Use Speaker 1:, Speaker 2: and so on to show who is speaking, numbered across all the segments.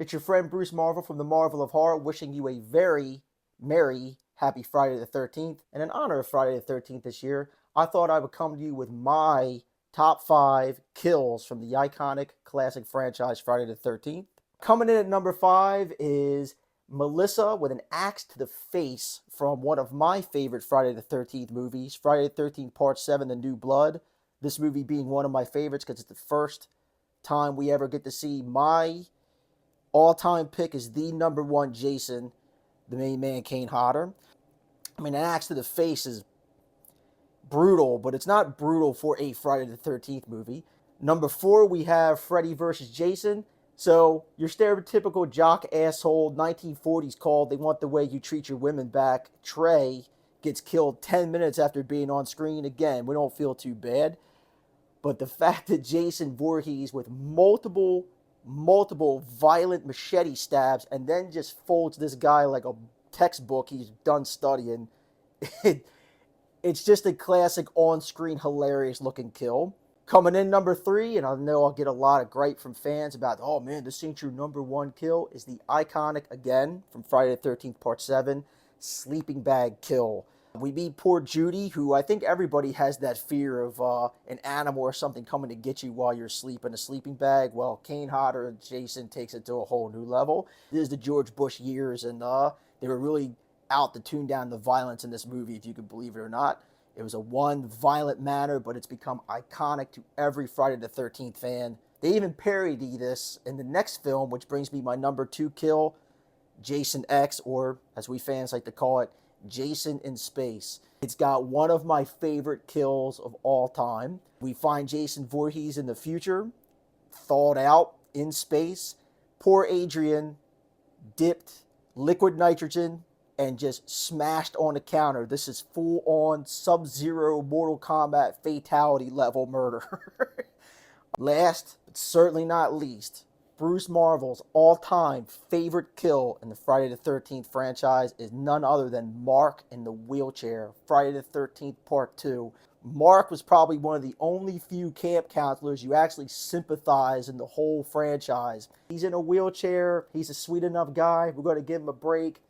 Speaker 1: It's your friend Bruce Marvel from the Marvel of Horror wishing you a very merry happy Friday the 13th. And in honor of Friday the 13th this year, I thought I would come to you with my top 5 kills from the iconic classic franchise Friday the 13th. Coming in at number 5 is Melissa with an axe to the face from one of my favorite Friday the 13th movies, Friday the 13th Part 7, The New Blood. This movie being one of my favorites because it's the first time we ever get to see my all-time pick is the number one Jason, the main man, Kane Hodder. I mean, an axe to the face is brutal, but it's not brutal for a Friday the 13th movie. Number 4, we have Freddy versus Jason. So, your stereotypical jock asshole 1940s called They Want the Way You Treat Your Women Back, Trey, gets killed 10 minutes after being on screen. Again, we don't feel too bad. But the fact that Jason Voorhees, with multiple violent machete stabs, and then just folds this guy like a textbook he's done studying, it's just a classic on-screen hilarious looking kill. Coming in number 3, and I know I'll get a lot of gripe from fans about, oh man, this ain't your number 1 kill, is the iconic, again, from Friday the 13th Part 7, sleeping bag kill. We meet poor Judy, who I think everybody has that fear of an animal or something coming to get you while you're asleep in a sleeping bag. Well, Kane Hodder and Jason takes it to a whole new level. This is the George Bush years, and they were really out to tune down the violence in this movie, if you can believe it or not. It was a one violent manner, but it's become iconic to every Friday the 13th fan. They even parody this in the next film, which brings me my number 2 kill, Jason X, or as we fans like to call it, Jason in Space. It's got one of my favorite kills of all time. We find Jason Voorhees in the future, thawed out in space. Poor Adrian dipped liquid nitrogen and just smashed on the counter. This is full-on Sub-Zero Mortal Kombat fatality level murder. Last, but certainly not least, Bruce Marvel's all-time favorite kill in the Friday the 13th franchise is none other than Mark in the wheelchair, Friday the 13th Part 2. Mark was probably one of the only few camp counselors you actually sympathize in the whole franchise. He's in a wheelchair, he's a sweet enough guy, we're going to give him a break.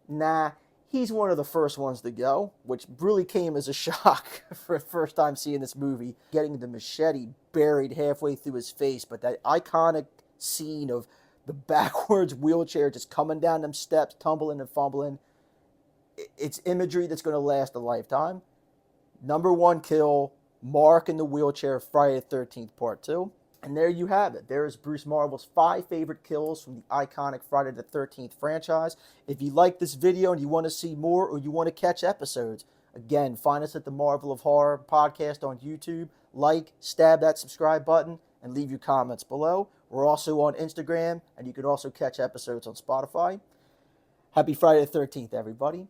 Speaker 1: Nah, he's one of the first ones to go, which really came as a shock for the first time seeing this movie. Getting the machete buried halfway through his face, but that iconic scene of the backwards wheelchair just coming down them steps, tumbling and fumbling, it's imagery that's going to last a lifetime. Number 1 kill, Mark in the wheelchair, Friday the 13th Part 2. And there you have it. There is Bruce Marvel's 5 favorite kills from the iconic Friday the 13th franchise. If you like this video and you want to see more or you want to catch episodes, again, find us at the Marvel of Horror podcast on YouTube. Like, stab that subscribe button, and leave your comments below. We're also on Instagram, and you can also catch episodes on Spotify. Happy Friday the 13th, everybody.